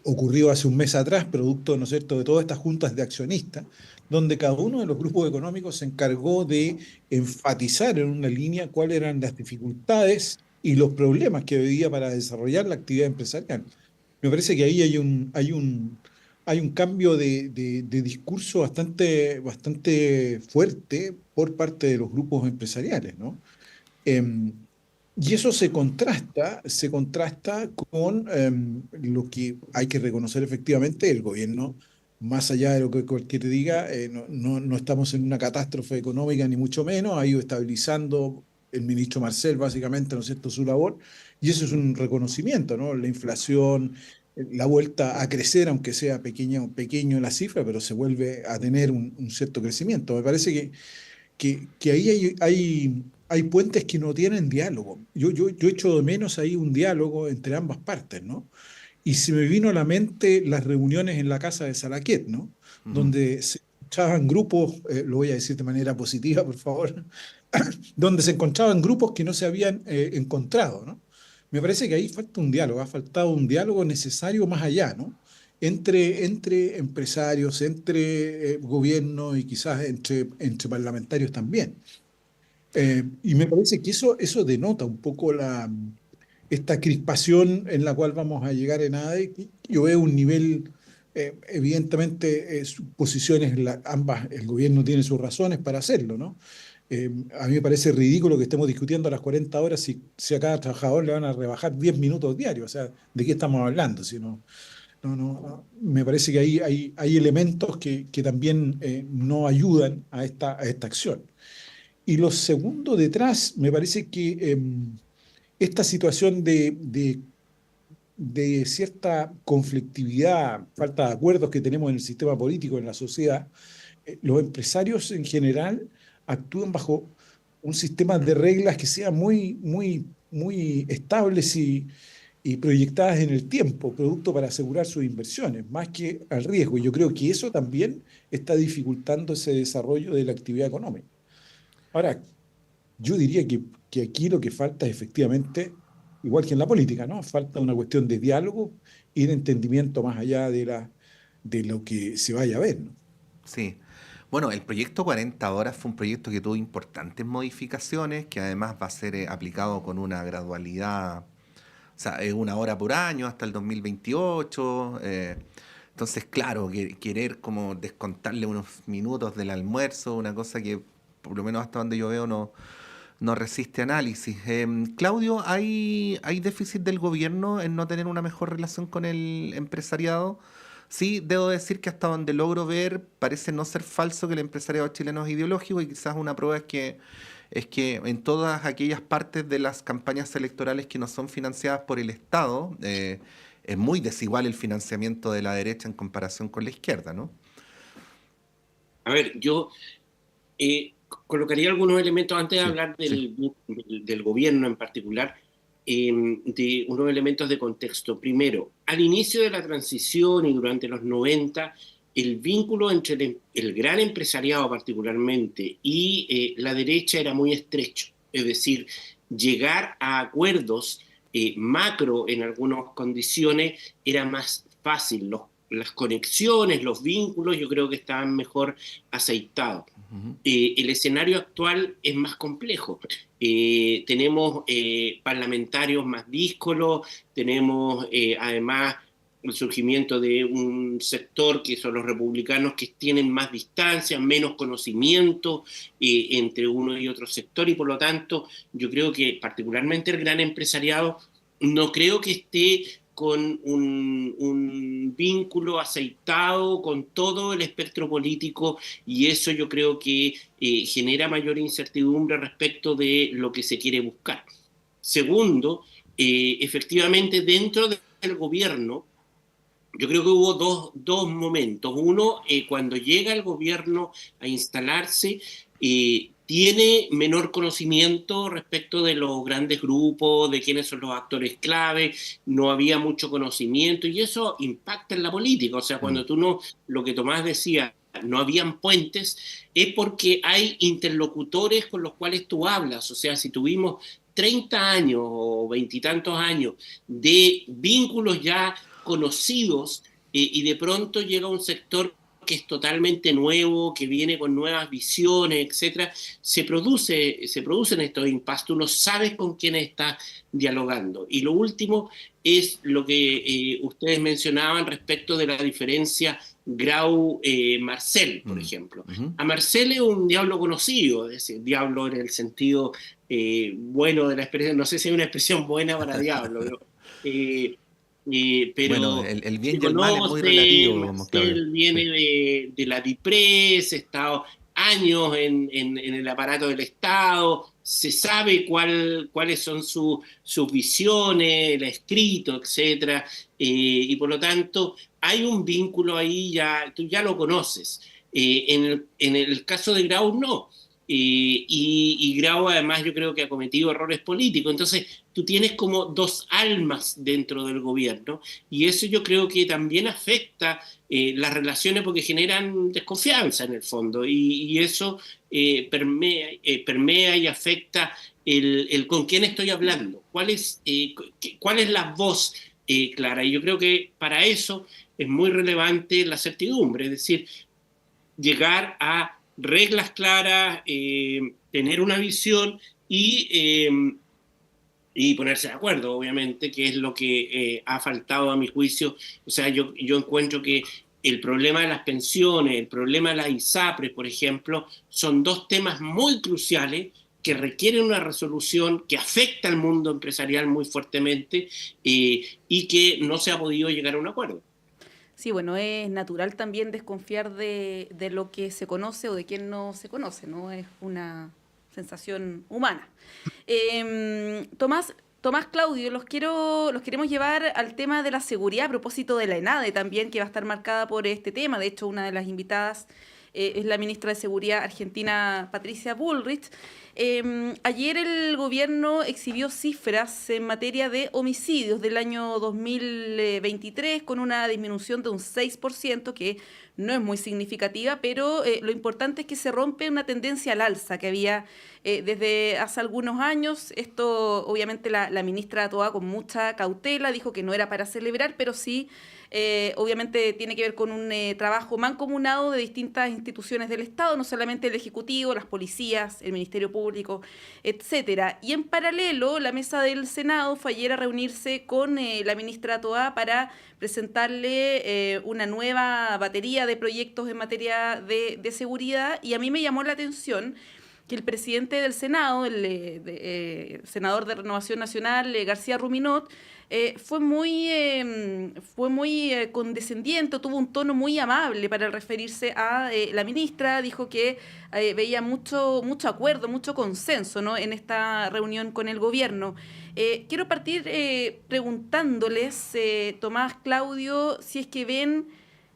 ocurrido hace un mes atrás, producto, ¿no es cierto?, de todas estas juntas de accionistas, donde cada uno de los grupos económicos se encargó de enfatizar en una línea cuáles eran las dificultades y los problemas que había para desarrollar la actividad empresarial. Me parece que ahí hay un cambio de discurso bastante fuerte por parte de los grupos empresariales, ¿no? Y eso se contrasta con lo que hay que reconocer efectivamente. El gobierno, más allá de lo que cualquiera diga, no estamos en una catástrofe económica ni mucho menos, ha ido estabilizando el ministro Marcel básicamente, ¿no es cierto?, su labor, y eso es un reconocimiento, ¿no? La inflación, la vuelta a crecer, aunque sea pequeño la cifra, pero se vuelve a tener un cierto crecimiento. Me parece que ahí hay puentes que no tienen diálogo. Yo echo de menos ahí un diálogo entre ambas partes, ¿no? Y se me vino a la mente las reuniones en la casa de Salaquet, ¿no? Donde se encontraban grupos, lo voy a decir de manera positiva, por favor, donde se encontraban grupos que no se habían encontrado, ¿no? Me parece que ahí falta un diálogo, ha faltado un diálogo necesario más allá, ¿no? Entre empresarios, entre gobierno y quizás entre parlamentarios también. Y me parece que eso denota un poco esta crispación en la cual vamos a llegar en ADE. Yo veo un nivel, evidentemente, sus posiciones, ambas, el gobierno tiene sus razones para hacerlo, ¿no? A mí me parece ridículo que estemos discutiendo a las 40 horas si a cada trabajador le van a rebajar 10 minutos diarios. O sea, ¿de qué estamos hablando? Si no, no. Me parece que hay elementos que también no ayudan a esta acción. Y lo segundo detrás, me parece que esta situación de cierta conflictividad, falta de acuerdos que tenemos en el sistema político, en la sociedad, los empresarios en general actúan bajo un sistema de reglas que sean muy estables y proyectadas en el tiempo, producto para asegurar sus inversiones, más que al riesgo. Y yo creo que eso también está dificultando ese desarrollo de la actividad económica. Ahora, yo diría que aquí lo que falta es efectivamente, igual que en la política, ¿no? Falta una cuestión de diálogo y de entendimiento más allá de lo que se vaya a ver, ¿no? Sí. Bueno, el proyecto 40 horas fue un proyecto que tuvo importantes modificaciones, que además va a ser aplicado con una gradualidad, o sea, es 1 hora por año hasta el 2028. Entonces, claro, querer como descontarle unos minutos del almuerzo, una cosa que por lo menos hasta donde yo veo no resiste análisis. Claudio, ¿hay déficit del gobierno en no tener una mejor relación con el empresariado? Sí, debo decir que hasta donde logro ver parece no ser falso que el empresariado chileno es ideológico, y quizás una prueba es que en todas aquellas partes de las campañas electorales que no son financiadas por el Estado, es muy desigual el financiamiento de la derecha en comparación con la izquierda, ¿no? A ver, yo colocaría algunos elementos antes de Sí, hablar sí. del gobierno en particular, de unos elementos de contexto. Primero, al inicio de la transición y durante los 90, el vínculo entre el gran empresariado particularmente y la derecha era muy estrecho. Es decir, llegar a acuerdos macro en algunas condiciones era más fácil. Las conexiones, los vínculos, yo creo que estaban mejor aceitados. Ujú. El escenario actual es más complejo. Tenemos parlamentarios más díscolos, tenemos además el surgimiento de un sector que son los republicanos, que tienen más distancia, menos conocimiento entre uno y otro sector, y por lo tanto yo creo que particularmente el gran empresariado no creo que esté con un vínculo aceitado con todo el espectro político, y eso yo creo que genera mayor incertidumbre respecto de lo que se quiere buscar. Segundo, efectivamente dentro del gobierno, yo creo que hubo dos momentos. Uno, cuando llega el gobierno a instalarse, tiene menor conocimiento respecto de los grandes grupos, de quiénes son los actores clave, no había mucho conocimiento, y eso impacta en la política. O sea, Mm. cuando lo que Tomás decía, no habían puentes, es porque hay interlocutores con los cuales tú hablas. O sea, si tuvimos 30 años o 20 y tantos años de vínculos ya conocidos, y de pronto llega un sector que es totalmente nuevo, que viene con nuevas visiones, etcétera, se producen estos impases, tú no sabes con quién estás dialogando. Y lo último es lo que ustedes mencionaban respecto de la diferencia Grau-Marcel, por Mm. ejemplo. Ujú. A Marcel es un diablo conocido, es decir, diablo en el sentido bueno de la expresión, no sé si hay una expresión buena para diablo, eh, Bueno, pero el bien se y el mal es muy conoce, relativo, como Claudio. Marcel Sí. viene de la DIPRES, ha estado años en el aparato del Estado, se sabe cuáles son sus visiones, el escrito, etcétera, y por lo tanto hay un vínculo ahí, tú ya lo conoces. En el caso de Grau no. Y Grau además yo creo que ha cometido errores políticos. Entonces tú tienes como dos almas dentro del gobierno, y eso yo creo que también afecta las relaciones, porque generan desconfianza en el fondo, y eso permea y afecta el con quién estoy hablando, cuál es la voz clara. Y yo creo que para eso es muy relevante la certidumbre, es decir, llegar a reglas claras, tener una visión y ponerse de acuerdo, obviamente, que es lo que ha faltado a mi juicio. O sea, yo encuentro que el problema de las pensiones, el problema de las ISAPRES, por ejemplo, son dos temas muy cruciales que requieren una resolución que afecta al mundo empresarial muy fuertemente, y que no se ha podido llegar a un acuerdo. Sí, bueno, es natural también desconfiar de lo que se conoce o de quien no se conoce, ¿no? Es una sensación humana. Tomás, Claudio, los queremos llevar al tema de la seguridad a propósito de la ENADE también, que va a estar marcada por este tema. De hecho, una de las invitadas es la ministra de Seguridad argentina, Patricia Bullrich. Ayer el gobierno exhibió cifras en materia de homicidios del año 2023 con una disminución de un 6%, que no es muy significativa, pero lo importante es que se rompe una tendencia al alza que había desde hace algunos años. Esto obviamente la ministra Toá con mucha cautela dijo que no era para celebrar, pero sí obviamente tiene que ver con un trabajo mancomunado de distintas instituciones del Estado, no solamente el Ejecutivo, las policías, el Ministerio Público, etcétera. Y en paralelo, la mesa del Senado fue ayer a reunirse con la ministra Toá para presentarle una nueva batería de proyectos en materia de seguridad, y a mí me llamó la atención que el presidente del Senado, el senador de Renovación Nacional, García Ruminot, fue muy condescendiente, tuvo un tono muy amable para referirse a la ministra. Dijo que veía mucho acuerdo, mucho consenso, ¿no?, en esta reunión con el gobierno. Quiero partir preguntándoles, Tomás, Claudio, si es que ven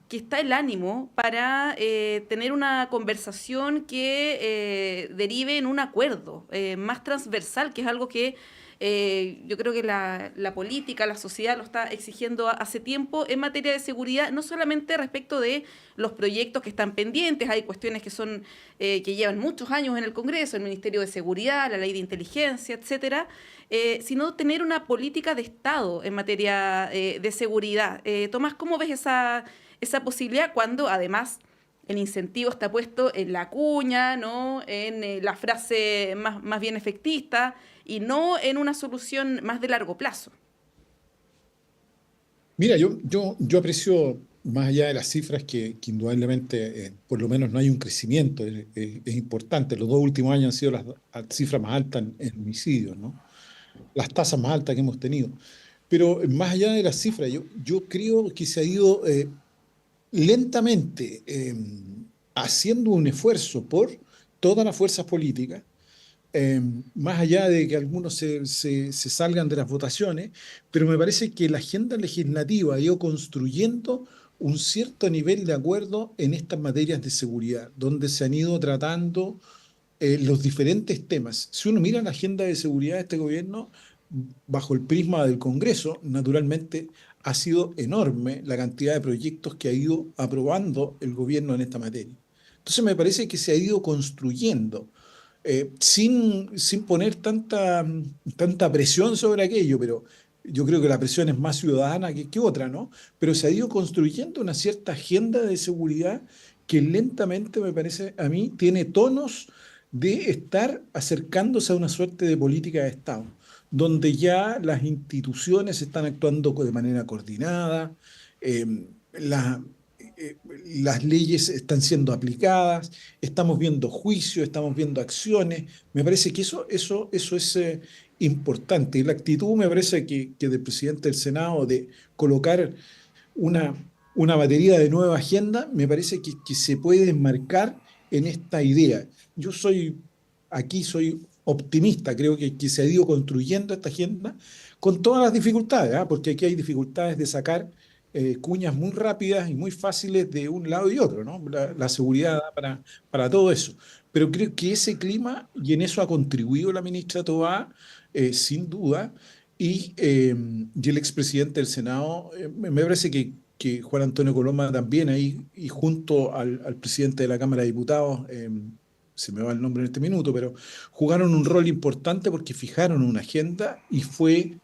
que está el ánimo para tener una conversación que derive en un acuerdo más transversal, que es algo que yo creo que la política, la sociedad lo está exigiendo hace tiempo en materia de seguridad, no solamente respecto de los proyectos que están pendientes. Hay cuestiones que son que llevan muchos años en el Congreso, el Ministerio de Seguridad, la Ley de Inteligencia, etcétera, sino tener una política de Estado en materia de seguridad. Tomás, ¿cómo ves esa posibilidad cuando además el incentivo está puesto en la cuña, ¿no?, en la frase más bien efectista, y no en una solución más de largo plazo? Mira, yo aprecio, más allá de las cifras, que indudablemente, por lo menos no hay un crecimiento, es importante. Los 2 últimos años han sido las cifras más altas en homicidios, ¿no? Las tasas más altas que hemos tenido. Pero más allá de las cifras, yo creo que se ha ido lentamente haciendo un esfuerzo por todas las fuerzas políticas, más allá de que algunos se salgan de las votaciones, pero me parece que la agenda legislativa ha ido construyendo un cierto nivel de acuerdo en estas materias de seguridad, donde se han ido tratando los diferentes temas. Si uno mira la agenda de seguridad de este gobierno, bajo el prisma del Congreso, naturalmente ha sido enorme la cantidad de proyectos que ha ido aprobando el gobierno en esta materia. Entonces me parece que se ha ido construyendo sin poner tanta presión sobre aquello, pero yo creo que la presión es más ciudadana que otra, ¿no? Pero se ha ido construyendo una cierta agenda de seguridad que lentamente, me parece a mí, tiene tonos de estar acercándose a una suerte de política de Estado, donde ya las instituciones están actuando de manera coordinada, eh, la- las leyes están siendo aplicadas, estamos viendo juicios, estamos viendo acciones. Me parece que eso es importante. Y la actitud, me parece que del presidente del Senado de colocar una, una batería de nueva agenda, me parece que se puede enmarcar en esta idea. Yo soy optimista, creo que se ha ido construyendo esta agenda con todas las dificultades, ¿ah? Porque aquí hay dificultades de sacar cuñas muy rápidas y muy fáciles de un lado y otro, ¿no? La seguridad da para todo eso. Pero creo que ese clima, y en eso ha contribuido la ministra Toá, sin duda, y el expresidente del Senado, me parece que Juan Antonio Coloma también ahí, y junto al presidente de la Cámara de Diputados, se me va el nombre en este minuto, pero jugaron un rol importante porque fijaron una agenda y fue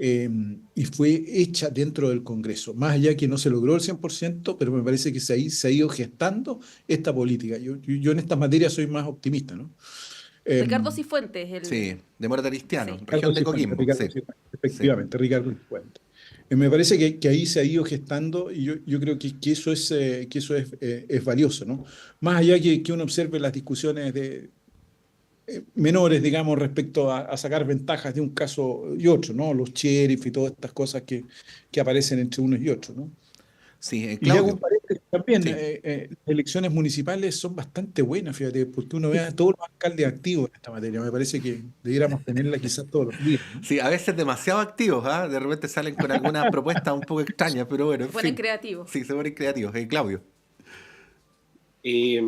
y fue hecha dentro del Congreso. Más allá que no se logró el 100%, pero me parece que se ha ido gestando esta política. Yo en estas materias soy más optimista, ¿no? Ricardo Em, Cifuentes, Sí, de Morata Cristiano, Sí. región Ricardo de Cifuentes, Coquimbo. Sí, sí. efectivamente, Ricardo Cifuentes. Me parece que ahí se ha ido gestando y yo creo que eso es valioso, ¿no? Más allá que uno observe las discusiones menores, digamos, respecto a sacar ventajas de un caso y otro, ¿no? Los sheriff y todas estas cosas que aparecen entre unos y otros, ¿no? Sí, Y le hago Claudio. un paréntesis también, Sí. las elecciones municipales son bastante buenas, fíjate, porque uno ve a todos los alcaldes activos en esta materia. Me parece que debiéramos tenerla quizás todos los días, ¿no? Sí, a veces demasiado activos, ¿ah? De repente salen con algunas propuestas un poco extrañas, pero bueno, Se en ponen fin. creativos. Sí, se ponen creativos. Claudio. Eh,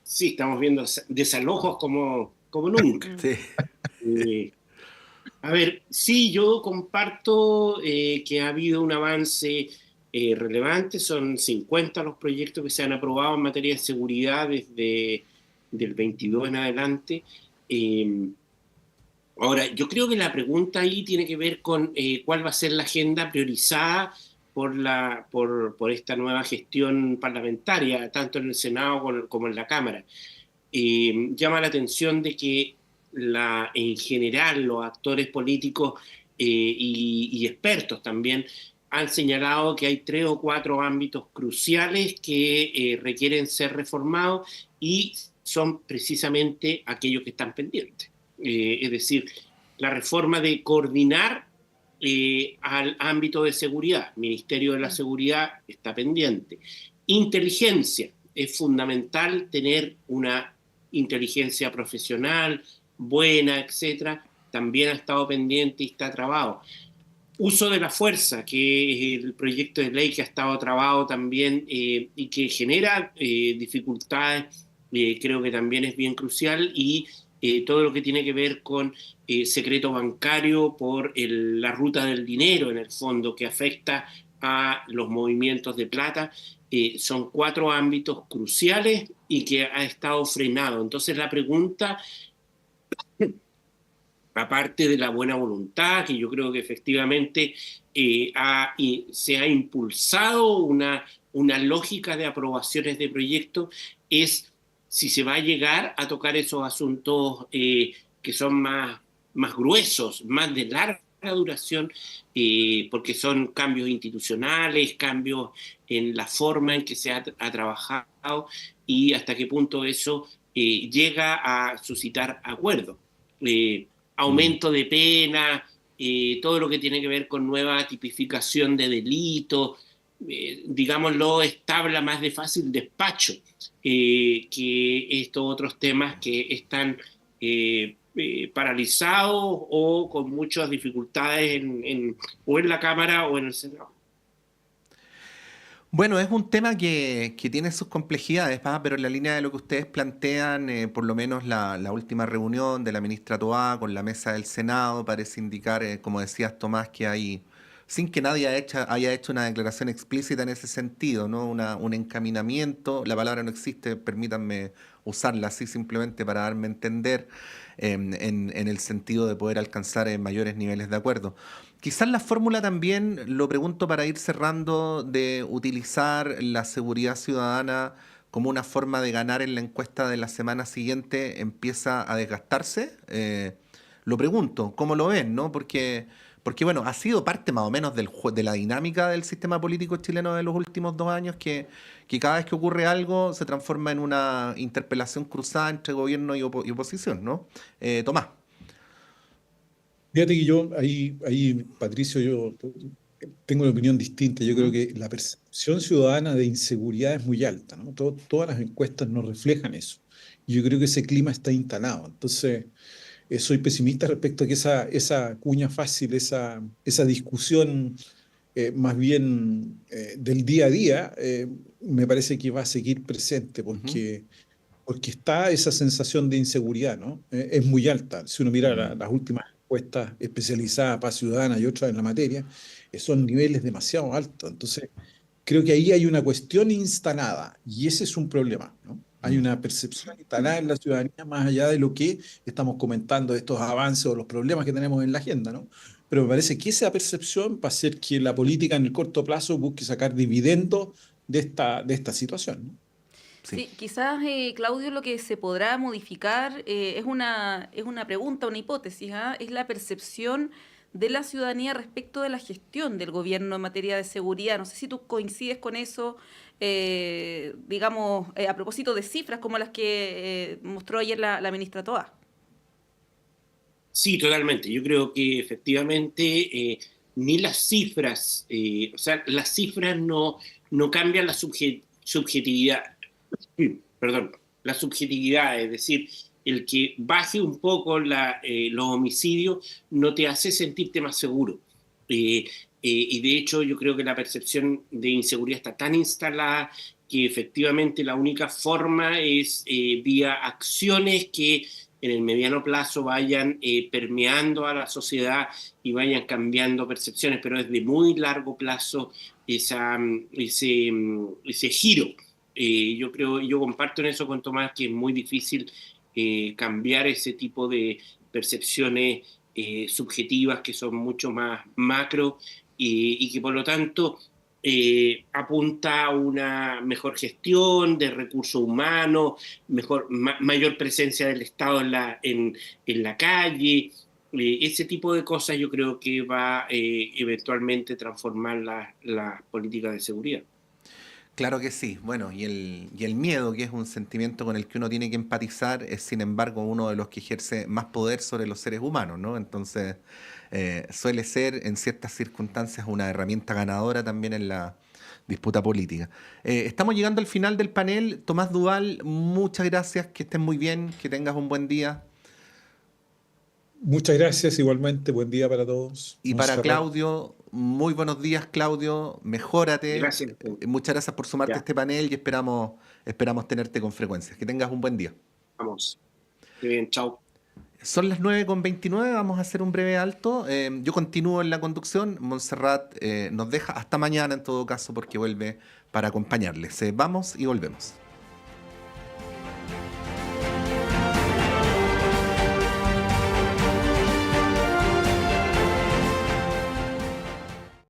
sí, estamos viendo desalojos como nunca. Mm. Sí. Eh, a ver, sí, yo comparto que ha habido un avance relevante. Son 50 los proyectos que se han aprobado en materia de seguridad desde del 22 en adelante. Eh, Ahora, yo creo que la pregunta ahí tiene que ver con cuál va a ser la agenda priorizada por esta nueva gestión parlamentaria, tanto en el Senado como en la Cámara. Llama la atención de que en general los actores políticos y expertos también han señalado que hay 3 o 4 ámbitos cruciales que requieren ser reformados y son precisamente aquellos que están pendientes. Es decir, la reforma de coordinar al ámbito de seguridad. Ministerio de la Seguridad está pendiente. Inteligencia. Es fundamental tener una inteligencia profesional, buena, etcétera. También ha estado pendiente y está trabado. Uso de la fuerza, que es el proyecto de ley que ha estado trabado también y que genera dificultades, creo que también es bien crucial, y todo lo que tiene que ver con secreto bancario por la ruta del dinero, en el fondo, que afecta a los movimientos de plata. Son 4 ámbitos cruciales y que ha estado frenado. Entonces la pregunta, aparte de la buena voluntad, que yo creo que efectivamente se ha impulsado una lógica de aprobaciones de proyectos, es si se va a llegar a tocar esos asuntos que son más gruesos, más de larga duración, porque son cambios institucionales, cambios en la forma en que se ha trabajado y hasta qué punto eso llega a suscitar acuerdos. Aumento de pena, todo lo que tiene que ver con nueva tipificación de delitos, digámoslo, tabla más de fácil despacho que estos otros temas que están paralizados o con muchas dificultades o en la Cámara o en el Senado. Bueno, es un tema que tiene sus complejidades, ¿va? Pero en la línea de lo que ustedes plantean, por lo menos la última reunión de la ministra Toá con la mesa del Senado parece indicar, como decías Tomás, que hay, sin que nadie haya hecho una declaración explícita en ese sentido, ¿no? Un encaminamiento, la palabra no existe, permítanme usarla así simplemente para darme a entender en el sentido de poder alcanzar mayores niveles de acuerdo. Quizás la fórmula también, lo pregunto para ir cerrando, de utilizar la seguridad ciudadana como una forma de ganar en la encuesta de la semana siguiente empieza a desgastarse. Lo pregunto, ¿cómo lo ven, no? Porque bueno, ha sido parte más o menos de la dinámica del sistema político chileno de los últimos 2 años, que cada vez que ocurre algo se transforma en una interpelación cruzada entre gobierno y oposición, ¿no? Tomás. Fíjate que yo, Patricio, yo tengo una opinión distinta. Yo creo Ujú. que la percepción ciudadana de inseguridad es muy alta, ¿no? Todas las encuestas nos reflejan eso. Y yo creo que ese clima está instalado. Entonces, soy pesimista respecto a que esa cuña fácil, esa discusión más bien del día a día, me parece que va a seguir presente Ujú. porque está esa sensación de inseguridad, ¿no? Es muy alta. Si uno mira Mm. las últimas encuestas especializadas para Ciudadana y otras en la materia, son niveles demasiado altos. Entonces, creo que ahí hay una cuestión instalada y ese es un problema, ¿no? Hay Mm. una percepción instalada en la ciudadanía más allá de lo que estamos comentando, de estos avances o los problemas que tenemos en la agenda, ¿no? pero me parece que esa percepción va a hacer que la política en el corto plazo busque sacar dividendos de esta situación, ¿no? Sí. Sí, quizás, Claudio, lo que se podrá modificar es una pregunta, una hipótesis, ¿ah? Es la percepción de la ciudadanía respecto de la gestión del gobierno en materia de seguridad. No sé si tú coincides con eso, digamos, a propósito de cifras como las que mostró ayer la ministra Toa. Sí, totalmente. Yo creo que efectivamente ni las cifras, o sea, las cifras no cambian la subjetividad, perdón, la subjetividad, es decir, el que baje un poco los homicidios no te hace sentirte más seguro. Y de hecho yo creo que la percepción de inseguridad está tan instalada que efectivamente la única forma es vía acciones que en el mediano plazo vayan permeando a la sociedad y vayan cambiando percepciones, pero es de muy largo plazo ese giro. Yo comparto en eso con Tomás que es muy difícil cambiar ese tipo de percepciones subjetivas que son mucho más macro y que por lo tanto apunta a una mejor gestión de recursos humanos, mayor presencia del Estado en la calle. Ese tipo de cosas yo creo que va eventualmente transformar las políticas de seguridad. Claro que sí. Bueno, y el miedo, que es un sentimiento con el que uno tiene que empatizar, es sin embargo uno de los que ejerce más poder sobre los seres humanos, ¿no? Entonces, suele ser en ciertas circunstancias una herramienta ganadora también en la disputa política. Estamos llegando al final del panel. Tomás Duval, muchas gracias, que estés muy bien, que tengas un buen día. Muchas gracias, igualmente, buen día para todos. Y para Montserrat. Claudio, muy buenos días, Claudio. Mejórate. Gracias. Muchas gracias por sumarte Ya. a este panel y esperamos tenerte con frecuencia. Que tengas un buen día. Vamos. Muy bien, chao. Son las 9:29, vamos a hacer un breve alto. Yo continúo en la conducción. Montserrat nos deja hasta mañana en todo caso porque vuelve para acompañarles. Vamos y volvemos.